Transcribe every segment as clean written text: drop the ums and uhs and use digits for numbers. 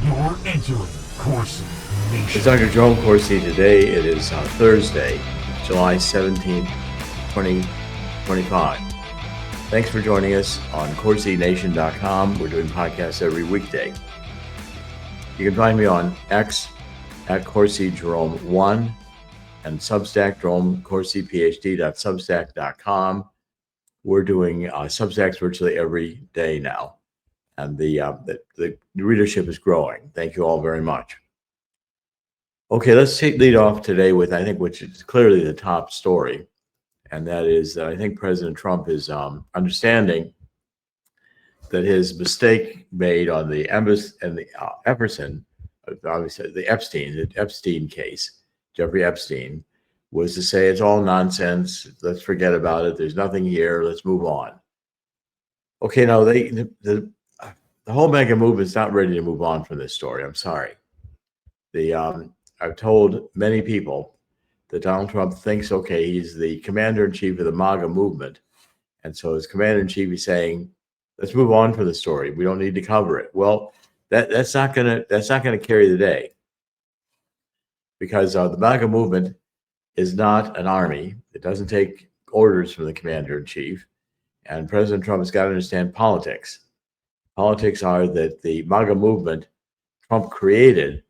You're entering Corsi Nation. It's Dr. Jerome Corsi. Today it is Thursday, July 17th, 2025. Thanks for joining us on CorsiNation.com. We're doing podcasts every weekday. You can find me on X at CorsiJerome1 and Substack, JeromeCorsiPhD.substack.com. We're doing Substacks virtually every day now, and the readership is growing. Thank you all very much. Okay, let's lead off today with, I think, which is clearly the top story, and that is that I think President Trump is understanding that his mistake made on the embassy and the obviously the Epstein case, Jeffrey Epstein, was to say it's all nonsense. Let's forget about it. There's nothing here. Let's move on. Okay, now the whole MAGA movement is not ready to move on from this story. I'm sorry. I've told many people that Donald Trump thinks, okay, he's the commander-in-chief of the MAGA movement, and so as commander-in-chief, he's saying, let's move on from the story. We don't need to cover it. Well, that's not gonna carry the day, because the MAGA movement is not an army. It doesn't take orders from the commander-in-chief, and President Trump has got to understand politics. Politics are that the MAGA movement Trump created,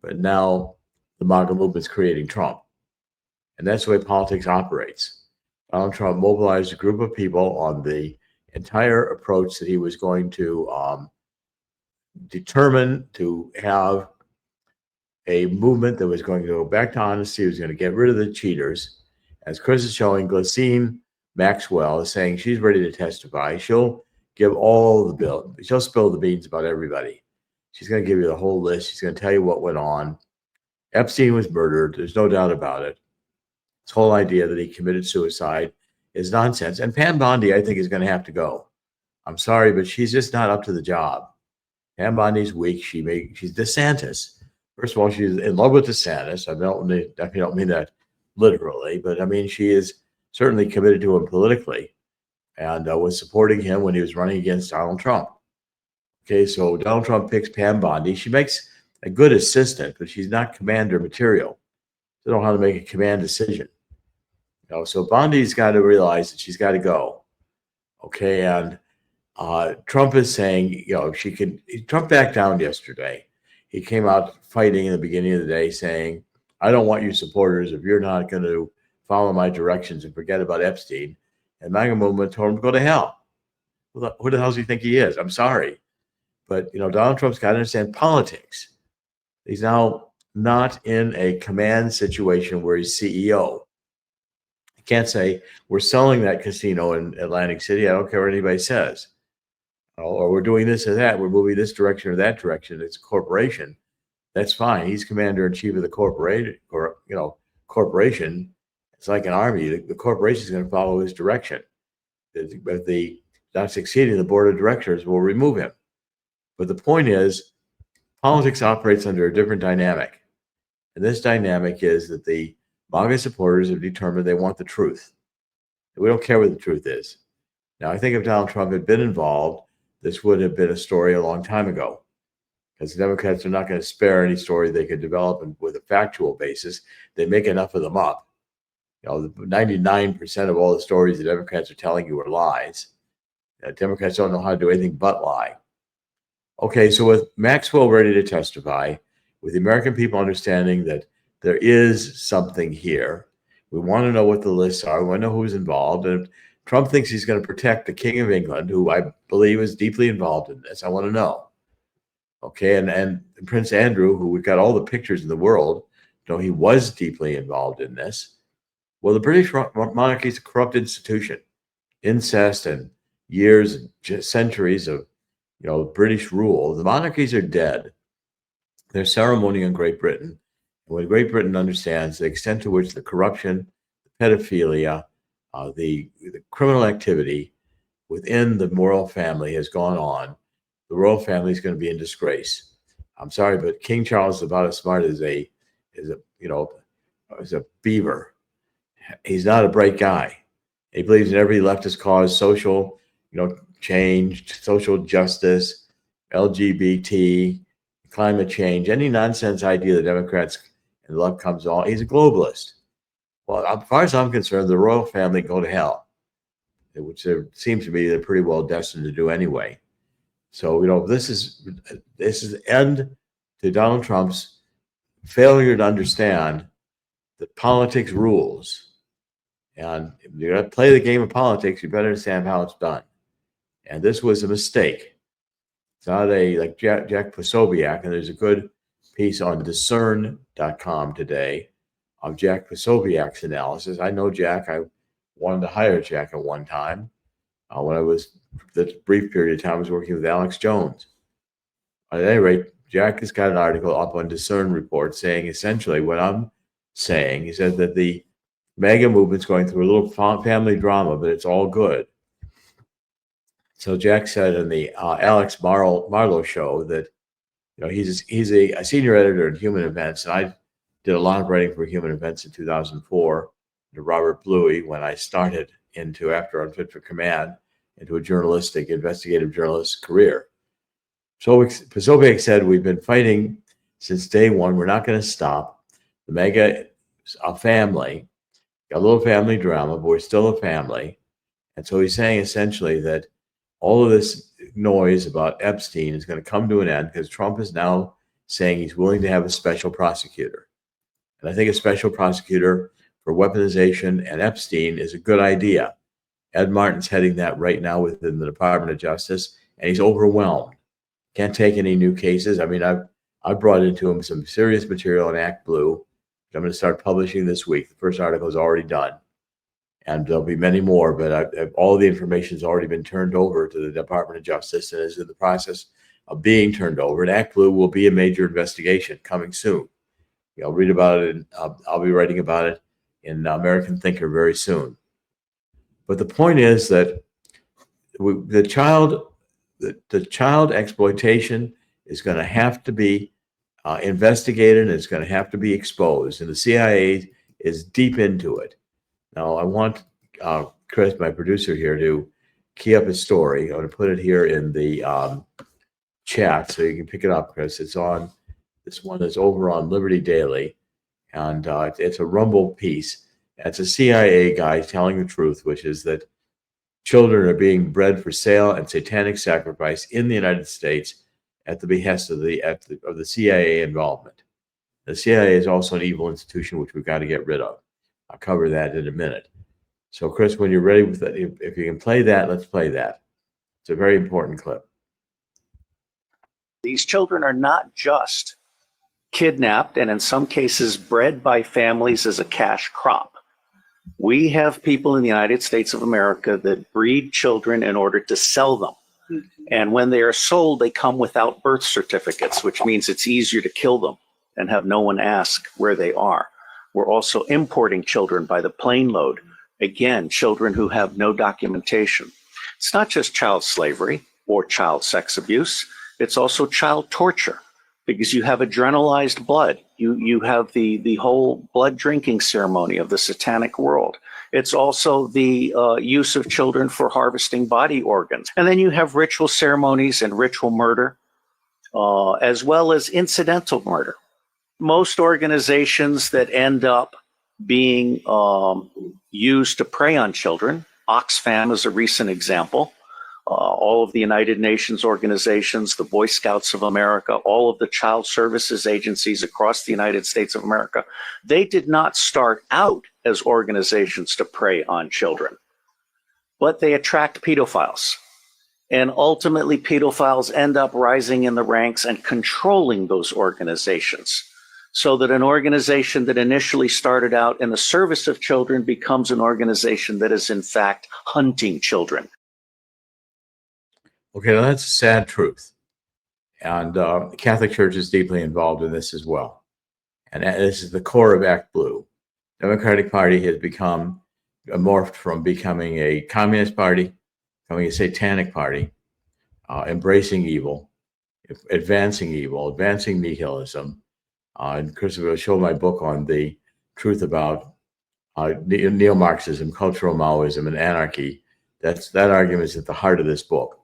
but now the MAGA movement's creating Trump, and that's the way politics operates. Donald Trump mobilized a group of people on the entire approach that he was going to determine to have a movement that was going to go back to honesty, was going to get rid of the cheaters. As Chris is showing, Ghislaine Maxwell is saying she's ready to testify. She'll give all the bill. She'll spill the beans about everybody. She's going to give you the whole list. She's going to tell you what went on. Epstein was murdered. There's no doubt about it. This whole idea that he committed suicide is nonsense. And Pam Bondi, I think, is going to have to go. I'm sorry, but she's just not up to the job. Pam Bondi's weak. She's DeSantis. First of all, she's in love with DeSantis. I don't mean that literally, but I mean she is certainly committed to him politically, and was supporting him when he was running against Donald Trump. Okay, so Donald Trump picks Pam Bondi. She makes a good assistant, but she's not commander material. She doesn't know how to make a command decision. So Bondi's got to realize that she's got to go. Okay, and Trump is saying, Trump backed down yesterday. He came out fighting in the beginning of the day saying, I don't want you supporters if you're not going to follow my directions and forget about Epstein. And MAGA movement told him to go to hell. Who the hell does he think he is? I'm sorry. But, Donald Trump's got to understand politics. He's now not in a command situation where he's CEO. He can't say, we're selling that casino in Atlantic City. I don't care what anybody says. Or we're doing this or that. We're moving this direction or that direction. It's a corporation. That's fine. He's commander-in-chief of the corporation. Corporation. It's like an army. The corporation is going to follow his direction. If the not succeeding, the board of directors will remove him. But the point is, politics operates under a different dynamic. And this dynamic is that the MAGA supporters have determined they want the truth. We don't care what the truth is. Now, I think if Donald Trump had been involved, this would have been a story a long time ago, because the Democrats are not going to spare any story they could develop with a factual basis. They make enough of them up. 99% of all the stories the Democrats are telling you are lies. Democrats don't know how to do anything but lie. Okay, so with Maxwell ready to testify, with the American people understanding that there is something here, we want to know what the lists are. We want to know who's involved. And if Trump thinks he's going to protect the King of England, who I believe is deeply involved in this, I want to know. Okay, and Prince Andrew, who we've got all the pictures in the world, he was deeply involved in this. Well, the British monarchy is a corrupt institution. Incest and years, centuries of British rule. The monarchies are dead. There's ceremony in Great Britain. And when Great Britain understands the extent to which the corruption, the pedophilia, the criminal activity within the royal family has gone on, the royal family is going to be in disgrace. I'm sorry, but King Charles is about as smart as a beaver. He's not a bright guy. He believes in every leftist cause, social, change, social justice, LGBT, climate change, any nonsense idea the Democrats and the left comes on, he's a globalist. Well, as far as I'm concerned, the royal family go to hell, which seems to be they're pretty well destined to do anyway. So, this is the end to Donald Trump's failure to understand that politics rules. And if you're going to play the game of politics, you better understand how it's done. And this was a mistake. It's not like Jack Posobiec, and there's a good piece on discern.com today of Jack Posobiec's analysis. I know Jack. I wanted to hire Jack at one time when I was, that brief period of time, I was working with Alex Jones. At any rate, Jack has got an article up on Discern Report saying essentially what I'm saying. He said that the MAGA movement's going through a little family drama, but it's all good. So Jack said in the Alex Marlowe show that he's a senior editor in Human Events, and I did a lot of writing for Human Events in 2004 to Robert Bluey when I started after Unfit for Command, into a investigative journalist career. So Posobiec said, we've been fighting since day one. We're not going to stop. The MAGA family, got a little family drama, but we're still a family. And so he's saying essentially that all of this noise about Epstein is going to come to an end because Trump is now saying he's willing to have a special prosecutor. And I think a special prosecutor for weaponization and Epstein is a good idea. Ed Martin's heading that right now within the Department of Justice, and he's overwhelmed. Can't take any new cases. I mean, I've brought into him some serious material in Act Blue, which I'm going to start publishing this week. The first article is already done, and there'll be many more, but all the information has already been turned over to the Department of Justice and is in the process of being turned over. And Act Blue will be a major investigation coming soon. I'll read about it, and I'll be writing about it in American Thinker very soon. But the point is that the child exploitation is going to have to be investigated, and it's going to have to be exposed. And the CIA is deep into it. Now, I want Chris, my producer here, to key up his story. I'm going to put it here in the chat so you can pick it up, Chris. It's on this one that's over on Liberty Daily, and it's a Rumble piece. It's a CIA guy telling the truth, which is that children are being bred for sale and satanic sacrifice in the United States at the behest of the CIA involvement. The CIA is also an evil institution, which we've got to get rid of. I'll cover that in a minute. So, Chris, when you're ready with that, if you can play that, let's play that. It's a very important clip. These children are not just kidnapped and in some cases bred by families as a cash crop. We have people in the United States of America that breed children in order to sell them. And when they are sold, they come without birth certificates, which means it's easier to kill them and have no one ask where they are. We're also importing children by the plane load. Again, children who have no documentation. It's not just child slavery or child sex abuse. It's also child torture, because you have adrenalized blood. You have the whole blood drinking ceremony of the satanic world. It's also the use of children for harvesting body organs. And then you have ritual ceremonies and ritual murder, as well as incidental murder. Most organizations that end up being used to prey on children, Oxfam is a recent example, all of the United Nations organizations, the Boy Scouts of America, all of the child services agencies across the United States of America, they did not start out as organizations to prey on children, but they attract pedophiles. And ultimately, pedophiles end up rising in the ranks and controlling those organizations, so that an organization that initially started out in the service of children becomes an organization that is in fact hunting children. Okay, now that's a sad truth. And the Catholic Church is deeply involved in this as well. And this is the core of Act Blue. Democratic Party has become morphed from becoming a communist party, becoming a satanic party, embracing evil, advancing nihilism. And Chris will show my book on the truth about neo-Marxism, cultural Maoism, and anarchy. That argument is at the heart of this book.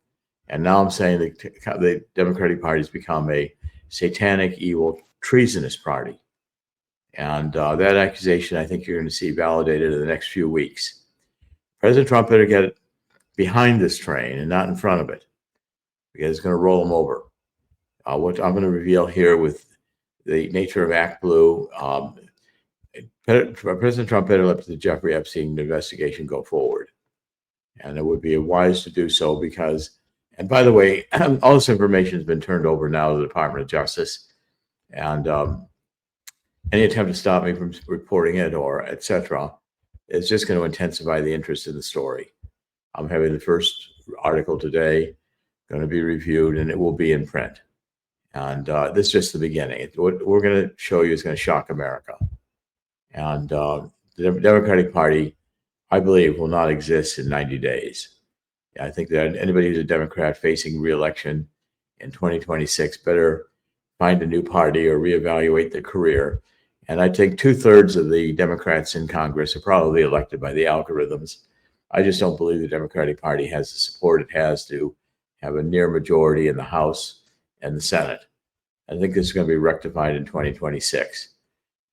And now I'm saying that the Democratic Party has become a satanic, evil, treasonous party. And that accusation, I think you're going to see validated in the next few weeks. President Trump better get behind this train and not in front of it, because it's going to roll him over. What I'm going to reveal here with the nature of Act Blue, President Trump better let the Jeffrey Epstein investigation go forward. And it would be wise to do so because, and by the way, all this information has been turned over now to the Department of Justice. And any attempt to stop me from reporting it or et cetera is just going to intensify the interest in the story. I'm having the first article today going to be reviewed, and it will be in print. And this is just the beginning. What we're going to show you is going to shock America. And the Democratic Party, I believe, will not exist in 90 days. I think that anybody who's a Democrat facing re-election in 2026 better find a new party or reevaluate their career. And I think 2/3 of the Democrats in Congress are probably elected by the algorithms. I just don't believe the Democratic Party has the support it has to have a near majority in the House and the Senate. I think this is going to be rectified in 2026,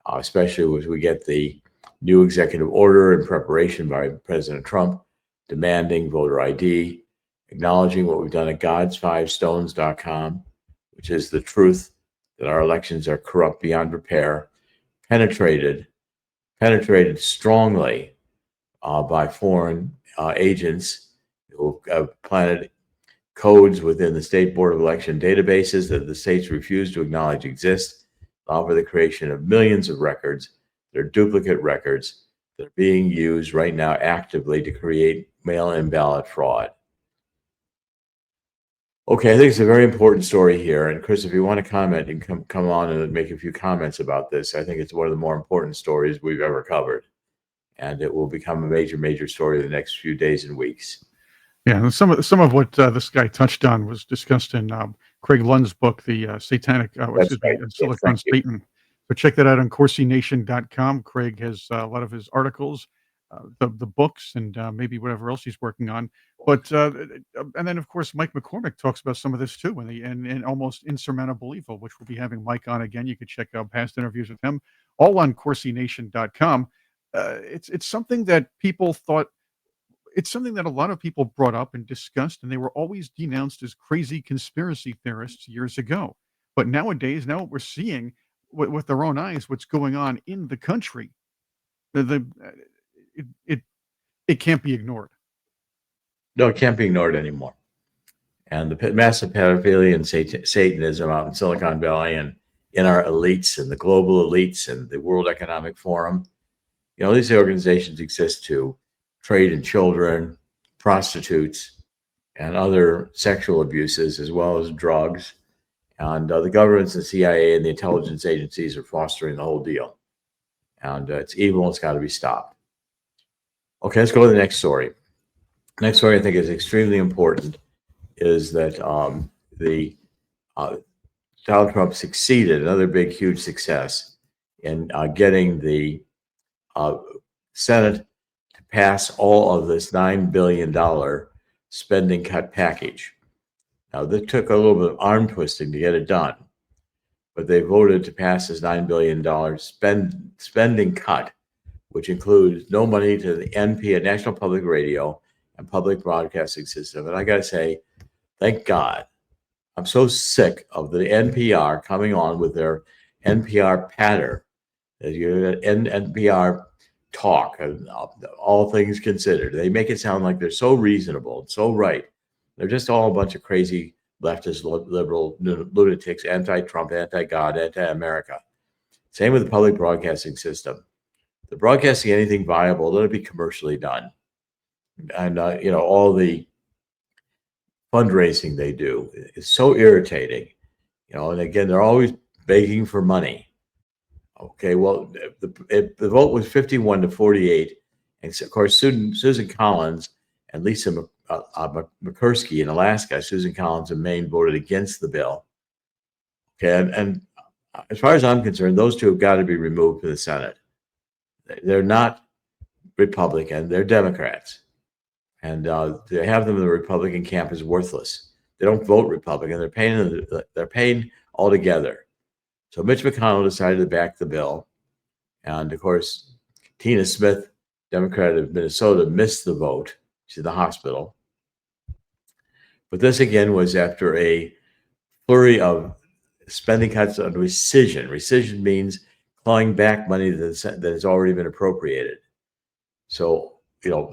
especially as we get the new executive order in preparation by President Trump demanding voter ID, acknowledging what we've done at gods5stones.com, which is the truth that our elections are corrupt beyond repair, penetrated strongly by foreign agents who have planted codes within the State Board of Election databases that the states refuse to acknowledge exist, allow for the creation of millions of records. They're duplicate records that are being used right now actively to create mail-in ballot fraud. Okay, I think it's a very important story here. And Chris, if you want to comment and come on and make a few comments about this, I think it's one of the more important stories we've ever covered. And it will become a major, major story in the next few days and weeks. Yeah, and some of what this guy touched on was discussed in Craig Lund's book, The Satanic Silicon Satan. So check that out on CorsiNation.com. Craig has a lot of his articles, the books, and maybe whatever else he's working on. But and then of course Mike McCormick talks about some of this too, and almost insurmountable evil, which we'll be having Mike on again. You could check out past interviews with him, all on CorsiNation.com. It's something that people thought. It's something that a lot of people brought up and discussed, and they were always denounced as crazy conspiracy theorists years ago. But nowadays, now what we're seeing with their own eyes, what's going on in the country, it can't be ignored. No, it can't be ignored anymore. And the massive pedophilia and Satanism out in Silicon Valley and in our elites and the global elites and the World Economic Forum, these organizations exist to trade in children, prostitutes, and other sexual abuses, as well as drugs. And the governments, the CIA, and the intelligence agencies are fostering the whole deal. And it's evil. It's got to be stopped. Okay, let's go to the next story. Next story I think is extremely important is that Donald Trump succeeded, another big, huge success, in getting the Senate pass all of this $9 billion spending cut package. Now, that took a little bit of arm twisting to get it done, but they voted to pass this $9 billion spending cut, which includes no money to the NPR, National Public Radio, and Public Broadcasting System. And I got to say, thank God. I'm so sick of the NPR coming on with their NPR patter, NPR talk, and all things considered. They make it sound like they're so reasonable and so right. They're just all a bunch of crazy leftist, liberal lunatics, anti-Trump, anti-God, anti-America. Same with the public broadcasting system. The broadcasting anything viable, let it be commercially done. And, all the fundraising they do is so irritating, and again, they're always begging for money. Okay, well, the vote was 51-48, and of course Susan Collins and Lisa McCursky in Alaska, Susan Collins in Maine voted against the bill. Okay, and as far as I'm concerned, those two have got to be removed from the Senate. They're not Republican; they're Democrats, and to have them in the Republican camp is worthless. They don't vote Republican; they're paying altogether. So Mitch McConnell decided to back the bill. And of course, Tina Smith, Democrat of Minnesota, missed the vote. She's in the hospital. But this again was after a flurry of spending cuts on rescission. Rescission means clawing back money that has already been appropriated. So,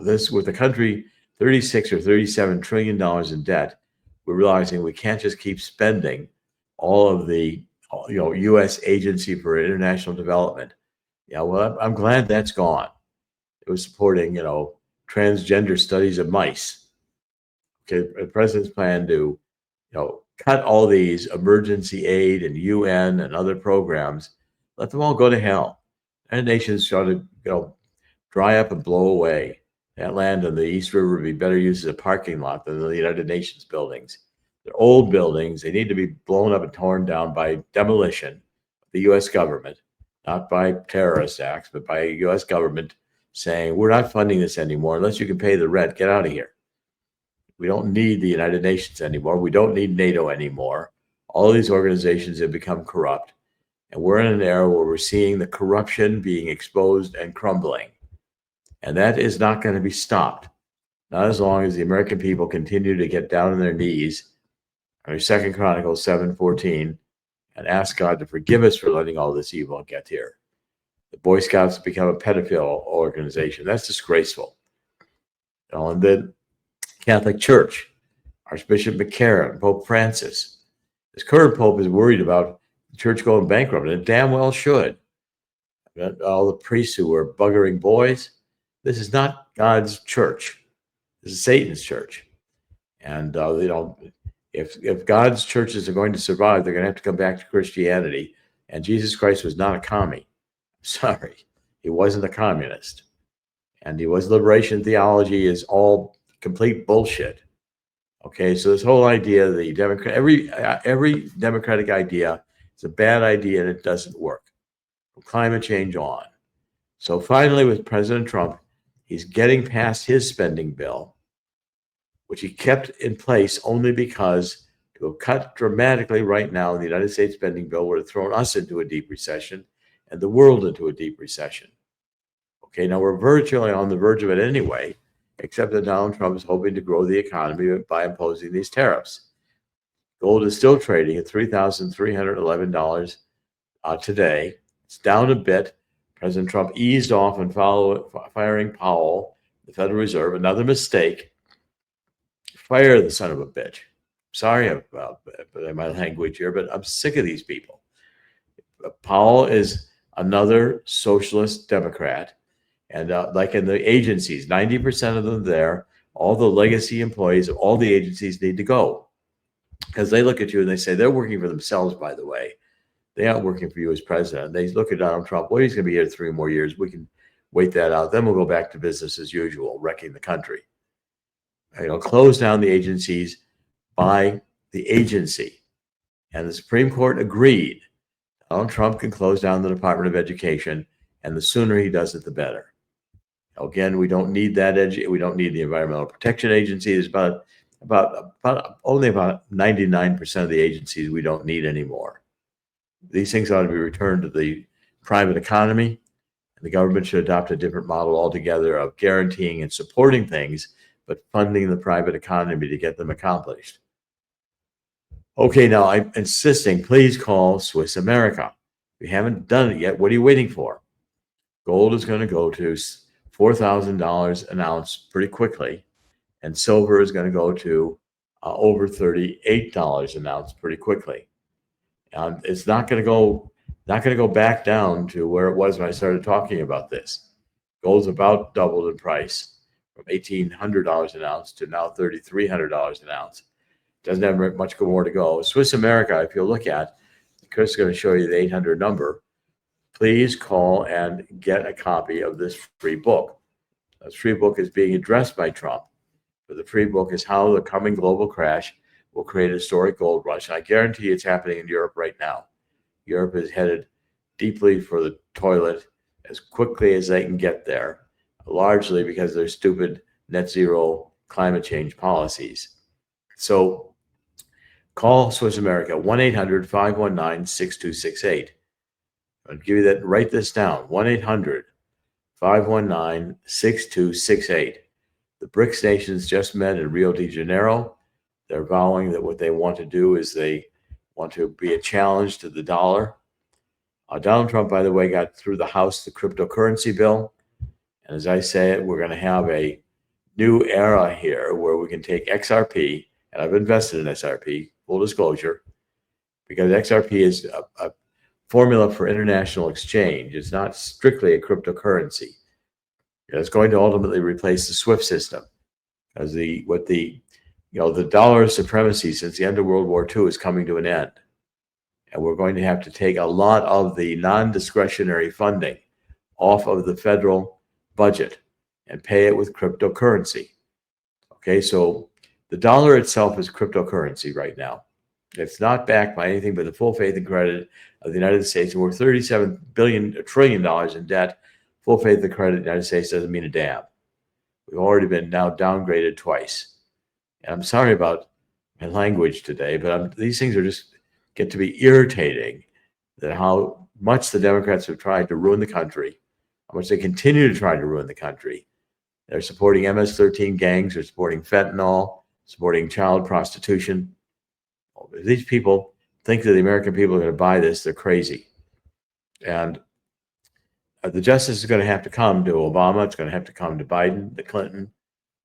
this with the country 36 or $37 trillion in debt, we're realizing we can't just keep spending all of the, U.S. Agency for International Development. Yeah, well, I'm glad that's gone. It was supporting, transgender studies of mice. Okay, the president's plan to, cut all these emergency aid and UN and other programs, let them all go to hell. And nations try to, dry up and blow away. That land on the East River would be better used as a parking lot than the United Nations buildings. They're old buildings. They need to be blown up and torn down by demolition. The U.S. government, not by terrorist acts, but by a U.S. government saying, we're not funding this anymore unless you can pay the rent. Get out of here. We don't need the United Nations anymore. We don't need NATO anymore. All these organizations have become corrupt. And we're in an era where we're seeing the corruption being exposed and crumbling. And that is not going to be stopped. Not as long as the American people continue to get down on their knees on 2 Chronicles 7:14 and ask God to forgive us for letting all this evil get here. The Boy Scouts have become a pedophile organization. That's disgraceful. And the Catholic Church, Archbishop McCarran, Pope Francis. This current Pope is worried about the church going bankrupt, and it damn well should. All the priests who were buggering boys. This is not God's church. This is Satan's church. And, if God's churches are going to survive, they're going to have to come back to Christianity. And Jesus Christ was not a commie. Sorry, he wasn't a communist. And he was liberation theology is all complete bullshit. Okay, so this whole idea, the Democrat, every Democratic idea is a bad idea and it doesn't work. From climate change on. So finally, with President Trump, he's getting past his spending bill, which he kept in place only because to have cut dramatically right now in the United States spending bill would have thrown us into a deep recession and the world into a deep recession. Okay, now we're virtually on the verge of it anyway, except that Donald Trump is hoping to grow the economy by imposing these tariffs. Gold is still trading at $3,311 today. It's down a bit. President Trump eased off and firing Powell, the Federal Reserve, another mistake. Fire the son of a bitch. Sorry about my language here, but I'm sick of these people. Powell is another socialist Democrat. And like in the agencies, 90% of them there, all the legacy employees of all the agencies need to go. Because they look at you and they say, they're working for themselves, by the way. They aren't working for you as president. They look at Donald Trump, well, he's going to be here 3 more years. We can wait that out. Then we'll go back to business as usual, wrecking the country. Close down the agencies by the agency. And the Supreme Court agreed. Donald Trump can close down the Department of Education, and the sooner he does it, the better. Again, we don't need that. We don't need the Environmental Protection Agency. There's only about 99% of the agencies we don't need anymore. These things ought to be returned to the private economy, and the government should adopt a different model altogether of guaranteeing and supporting things, but funding the private economy to get them accomplished. Okay, now I'm insisting, please call Swiss America. If you haven't done it yet, what are you waiting for? Gold is going to go to $4,000 an ounce pretty quickly, and silver is going to go to over $38 an ounce pretty quickly. It's not going to go back down to where it was when I started talking about this. Gold's about doubled in price from $1,800 an ounce to now $3,300 an ounce. Doesn't have much more to go. Swiss America, if you look at, Chris is going to show you the 800 number. Please call and get a copy of this free book. This free book is being addressed by Trump. But the free book is how the coming global crash will create a historic gold rush. And I guarantee it's happening in Europe right now. Europe is headed deeply for the toilet as quickly as they can get there, largely because of their stupid net zero climate change policies. So Call Swiss America, 1-800-519-6268. I'll give you that, write this down, 1-800-519-6268. The BRICS nations just met in Rio de Janeiro. They're vowing that what they want to do is they want to be a challenge to the dollar. Donald Trump, by the way, got through the House the cryptocurrency bill. And as I say it, we're going to have a new era here where we can take XRP, and I've invested in XRP, full disclosure, because XRP is a formula for international exchange. It's not strictly a cryptocurrency. It's going to ultimately replace the SWIFT system, as the dollar supremacy since the end of World War II is coming to an end. And we're going to have to take a lot of the non-discretionary funding off of the federal budget and pay it with cryptocurrency. Okay, so the dollar itself is cryptocurrency right now. It's not backed by anything but the full faith and credit of the United States. We're $37 trillion in debt. Full faith and credit of the United States doesn't mean a damn. We've already been now downgraded twice. And I'm sorry about my language today, but these things are just get to be irritating, that how much the Democrats have tried to ruin the country, how much they continue to try to ruin the country. They're supporting MS-13 gangs, they're supporting fentanyl, supporting child prostitution. If these people think that the American people are going to buy this, they're crazy. And the justice is going to have to come to Obama. It's going to have to come to Biden, to Clinton,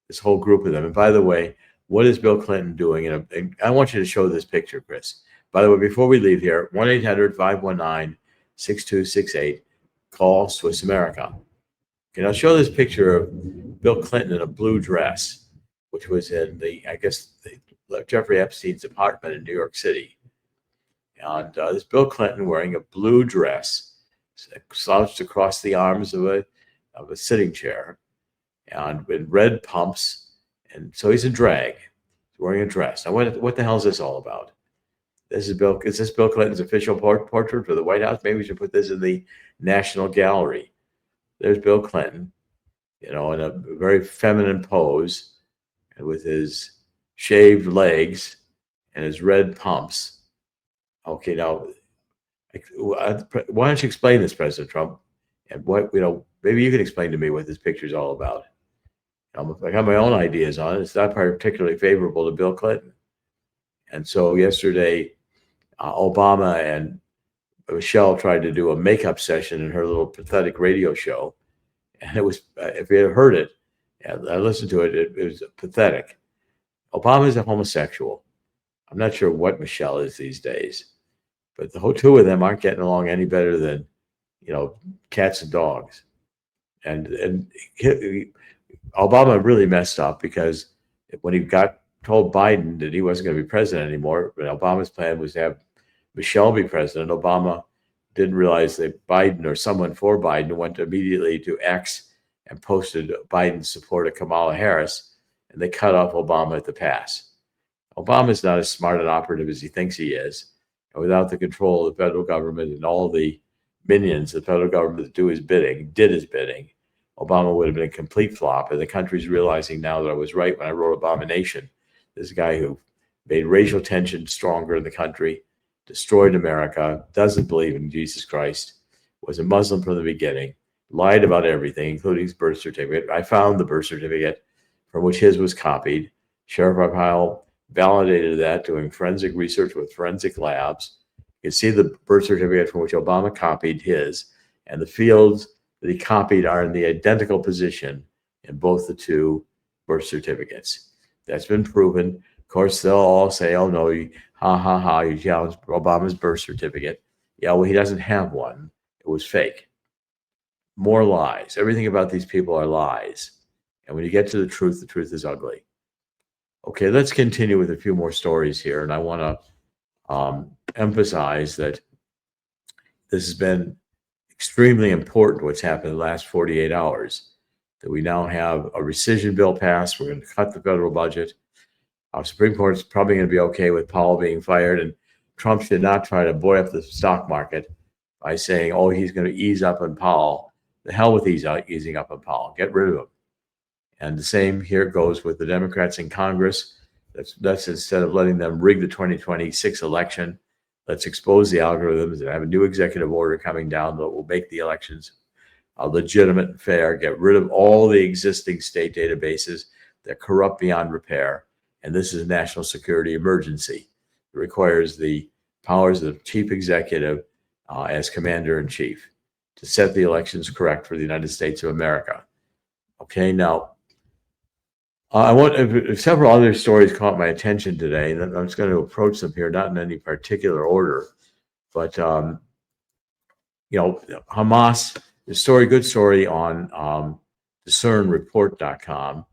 this whole group of them. And by the way, what is Bill Clinton doing? And I want you to show this picture, Chris. By the way, before we leave here, 1-800-519-6268. Call Swiss America. Okay, I'll show this picture of Bill Clinton in a blue dress, which was in Jeffrey Epstein's apartment in New York City. And this Bill Clinton wearing a blue dress, slouched across the arms of a sitting chair, and with red pumps. And so he's in drag. He's wearing a dress. Now, what the hell is this all about? Is this Bill Clinton's official portrait for the White House? Maybe we should put this in the National Gallery. There's Bill Clinton, in a very feminine pose, and with his shaved legs and his red pumps. Okay, now, why don't you explain this, President Trump? And maybe you can explain to me what this picture is all about. I got my own ideas on it. It's not particularly favorable to Bill Clinton. And so yesterday, Obama and Michelle tried to do a makeup session in her little pathetic radio show. And it was, if you had heard it, and I listened to it, it was pathetic. Obama is a homosexual. I'm not sure what Michelle is these days, but the whole two of them aren't getting along any better than, cats and dogs. And Obama really messed up, because when he told Biden that he wasn't going to be president anymore, but Obama's plan was to have Michelle be president, Obama didn't realize that Biden or someone for Biden went immediately to X and posted Biden's support of Kamala Harris, and they cut off Obama at the pass. Obama's not as smart an operative as he thinks he is. And without the control of the federal government and all the minions of the federal government that did his bidding, Obama would have been a complete flop. And the country's realizing now that I was right when I wrote Abomination. This guy who made racial tension stronger in the country, destroyed America, doesn't believe in Jesus Christ, was a Muslim from the beginning, lied about everything, including his birth certificate. I found the birth certificate from which his was copied. Sheriff Arpaio validated that, doing forensic research with forensic labs. You can see the birth certificate from which Obama copied his, and the fields that he copied are in the identical position in both the two birth certificates. That's been proven. Of course, they'll all say, oh, no, you challenged Obama's birth certificate. Yeah, well, he doesn't have one. It was fake. More lies. Everything about these people are lies. And when you get to the truth is ugly. Okay, let's continue with a few more stories here. And I want to emphasize that this has been extremely important, what's happened in the last 48 hours. That we now have a rescission bill passed. We're going to cut the federal budget. Our Supreme Court is probably going to be okay with Powell being fired, and Trump should not try to buoy up the stock market by saying, oh, he's going to ease up on Powell. The hell with easing up on Powell. Get rid of him. And the same here goes with the Democrats in Congress. That's instead of letting them rig the 2026 election, let's expose the algorithms and have a new executive order coming down that will make the elections legitimate and fair, get rid of all the existing state databases that corrupt beyond repair. And this is a national security emergency. It requires the powers of the chief executive as commander in chief to set the elections correct for the United States of America. Okay, now, several other stories caught my attention today, and I'm just going to approach them here, not in any particular order, but, Hamas, good story on discernreport.com.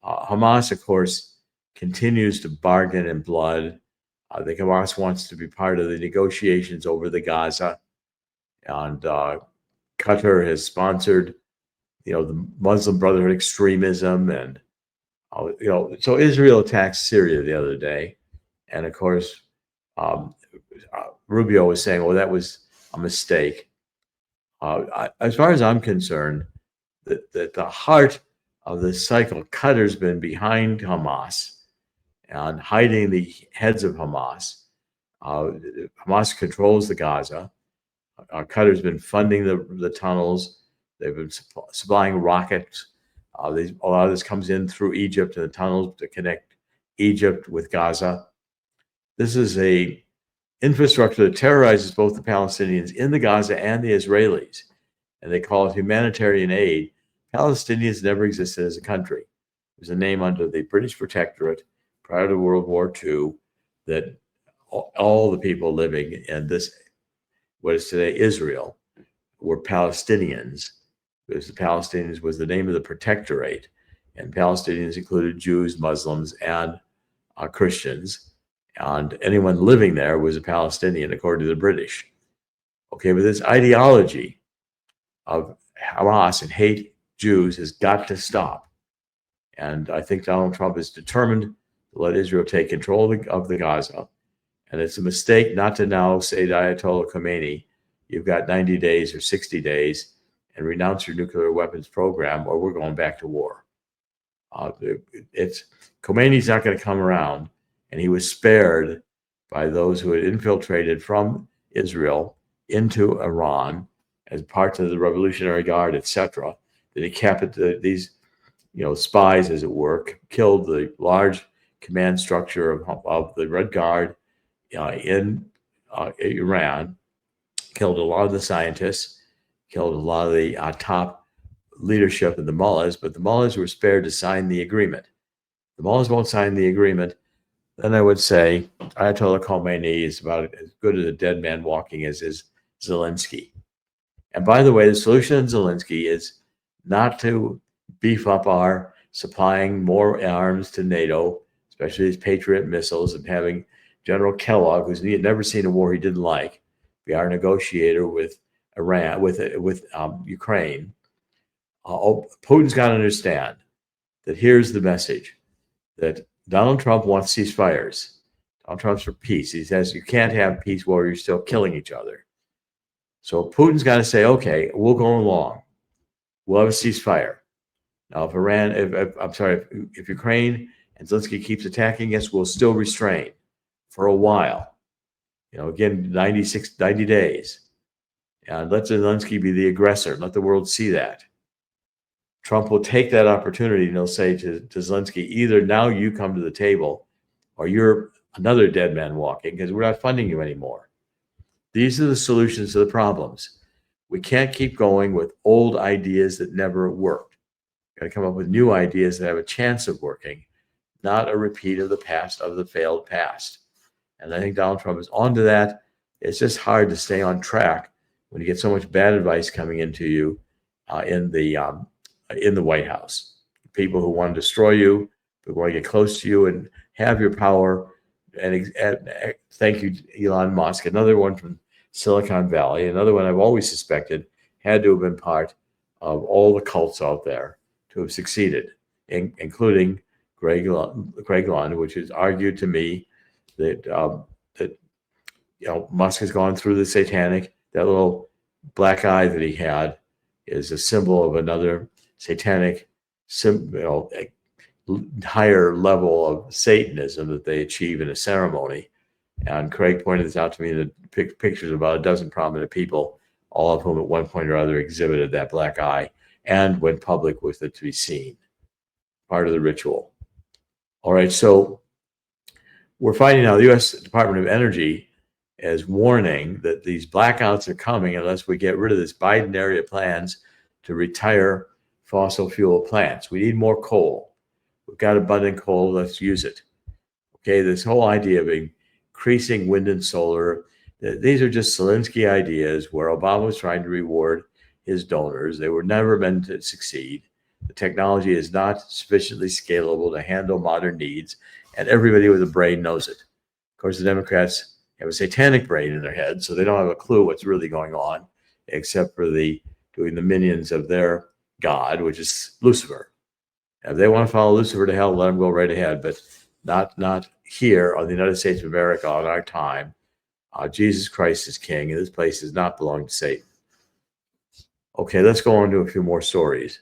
Hamas, of course, continues to bargain in blood. The Hamas wants to be part of the negotiations over the Gaza, and Qatar has sponsored, the Muslim Brotherhood extremism, and so Israel attacked Syria the other day, and of course, Rubio was saying, "Well, that was a mistake." As far as I'm concerned, that the heart of this cycle, Qatar's been behind Hamas and hiding the heads of Hamas. Hamas controls the Gaza. Qatar's been funding the tunnels. They've been supplying rockets. A lot of this comes in through Egypt and the tunnels to connect Egypt with Gaza. This is a infrastructure that terrorizes both the Palestinians in the Gaza and the Israelis, and they call it humanitarian aid. Palestinians never existed as a country. It was a name under the British Protectorate prior to World War II that all the people living in this, what is today Israel, were Palestinians, because the Palestinians was the name of the Protectorate, and Palestinians included Jews, Muslims, and Christians. And anyone living there was a Palestinian, according to the British. Okay, but this ideology of Hamas and hate Jews has got to stop. And I think Donald Trump is determined to let Israel take control of the Gaza. And it's a mistake not to now say to Ayatollah Khomeini, you've got 90 days or 60 days and renounce your nuclear weapons program, or we're going back to war. Khomeini's not going to come around. And he was spared by those who had infiltrated from Israel into Iran as parts of the Revolutionary Guard, etc. That he kept these, spies, as it were, killed the large command structure of the Red Guard in Iran, killed a lot of the scientists, killed a lot of the top leadership of the mullahs, but the mullahs were spared to sign the agreement. The mullahs won't sign the agreement. Then I would say Ayatollah Khomeini is about as good as a dead man walking as is Zelensky. And by the way, the solution in Zelensky is not to beef up our supplying more arms to NATO, especially these Patriot missiles, and having General Kellogg, who's never seen a war he didn't like, be our negotiator with Iran, with Ukraine. Putin's got to understand that here's the message, that Donald Trump wants ceasefires. Donald Trump's for peace. He says you can't have peace while you're still killing each other. So Putin's got to say, okay, we'll go along. We'll have a ceasefire. Now, if Ukraine and Zelensky keeps attacking us, we'll still restrain for a while. Again, 90 days. And let Zelensky be the aggressor. Let the world see that. Trump will take that opportunity and he'll say to Zelensky, either now you come to the table or you're another dead man walking because we're not funding you anymore. These are the solutions to the problems. We can't keep going with old ideas that never worked. We've got to come up with new ideas that have a chance of working, not a repeat of the past, of the failed past. And I think Donald Trump is onto that. It's just hard to stay on track when you get so much bad advice coming into you in the White House. People who want to destroy you, who want to get close to you and have your power. And thank you, Elon Musk. Another one from Silicon Valley. Another one I've always suspected had to have been part of all the cults out there to have succeeded, including Greg Lund, which has argued to me that Musk has gone through the satanic. That little black eye that he had is a symbol of another satanic higher level of Satanism that they achieve in a ceremony. And Craig pointed this out to me in the pictures of about a dozen prominent people, all of whom at one point or other exhibited that black eye and went public with it to be seen. Part of the ritual. All right, so we're finding now the U.S. Department of Energy is warning that these blackouts are coming unless we get rid of this Biden-era plans to retire fossil fuel plants. We need more coal. We've got abundant coal, let's use it. Okay, this whole idea of increasing wind and solar, these are just Zelensky ideas where Obama was trying to reward his donors. They were never meant to succeed. The technology is not sufficiently scalable to handle modern needs, and everybody with a brain knows it. Of course, the Democrats have a satanic brain in their head, so they don't have a clue what's really going on, except for doing the minions of their God, which is Lucifer. If they want to follow Lucifer to hell, let them go right ahead, but not here on the United States of America on our time. Jesus Christ is king, and this place does not belong to Satan. Okay, let's go on to a few more stories.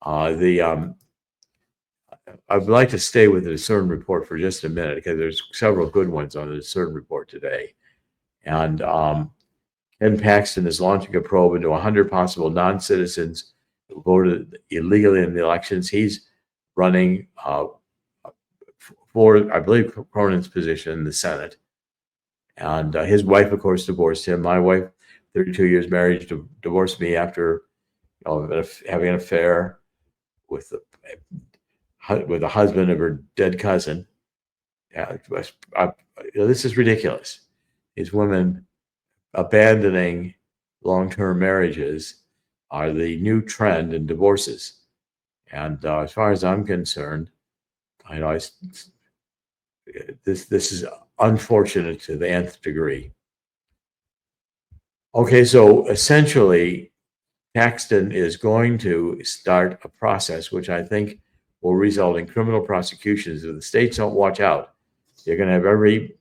I'd like to stay with the Discern report for just a minute because there's several good ones on the Discern report today. And Ken Paxton is launching a probe into 100 possible non-citizens who voted illegally in the elections. He's running for, I believe, Cronin's position in the Senate. And his wife, of course, divorced him. My wife, 32 years married, divorced me after having an affair with the husband of her dead cousin. This is ridiculous. These women abandoning long-term marriages are the new trend in divorces. And as far as I'm concerned, this is unfortunate to the nth degree. Okay, so essentially, Paxton is going to start a process which I think will result in criminal prosecutions if the states don't watch out. You're going to have every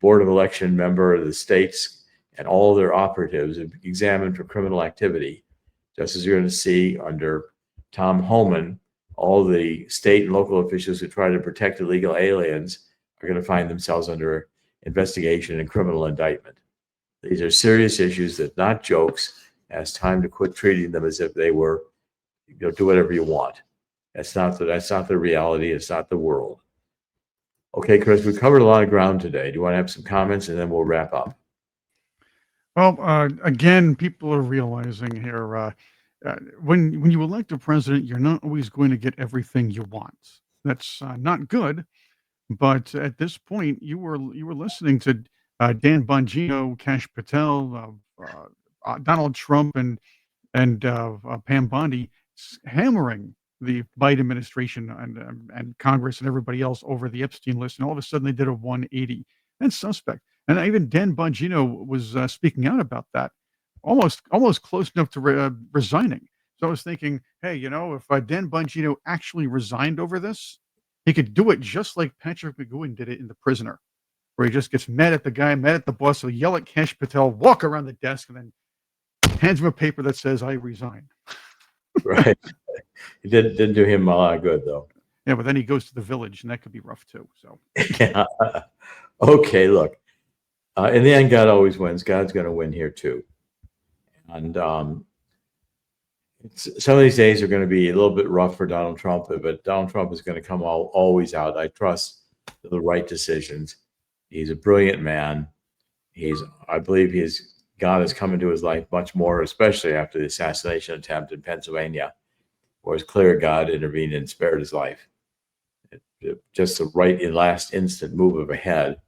Board of Election member of the states and all their operatives examined for criminal activity, just as you're going to see under Tom Homan, all the state and local officials who try to protect illegal aliens are going to find themselves under investigation and criminal indictment. These are serious issues that not jokes. It's time to quit treating them as if they were, do whatever you want. That's not the reality. It's not the world. Okay, Chris, we covered a lot of ground today. Do you want to have some comments and then we'll wrap up? Well, again, people are realizing here, when you elect a president, you're not always going to get everything you want. That's not good. But at this point, you were listening to Dan Bongino, Kash Patel, Donald Trump, and Pam Bondi hammering the Biden administration and Congress and everybody else over the Epstein list, and all of a sudden they did a 180 and suspect. And even Dan Bongino was speaking out about that, almost close enough to resigning. So I was thinking, hey, if Dan Bongino actually resigned over this, he could do it just like Patrick McGowan did it in The Prisoner, where he just gets mad at the guy, mad at the boss, he'll yell at Kash Patel, walk around the desk, and then hands him a paper that says, I resign. Right. It didn't do him a lot of good, though. Yeah, but then he goes to the village, and that could be rough, too. So. Yeah. Okay, look. In the end, God always wins. God's going to win here, too. And some of these days are going to be a little bit rough for Donald Trump, but Donald Trump is going to come always out. I trust the right decisions. He's a brilliant man. I believe God has come into his life much more, especially after the assassination attempt in Pennsylvania, where it's clear God intervened and spared his life. Just the right in last instant move of a head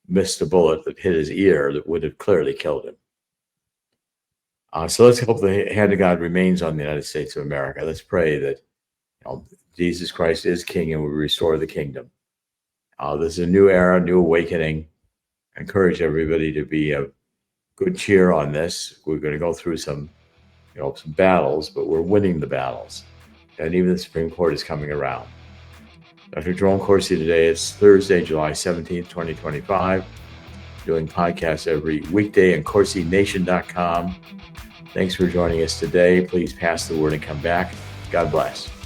missed a bullet that hit his ear that would have clearly killed him. So let's hope the hand of God remains on the United States of America. Let's pray that Jesus Christ is king and will restore the kingdom. This is a new era, new awakening. I encourage everybody to be of good cheer on this. We're going to go through some battles, but we're winning the battles. And even the Supreme Court is coming around. Dr. Jerome Corsi today. It's Thursday, July 17th, 2025. Doing podcasts every weekday on CorsiNation.com. Thanks for joining us today. Please pass the word and come back. God bless.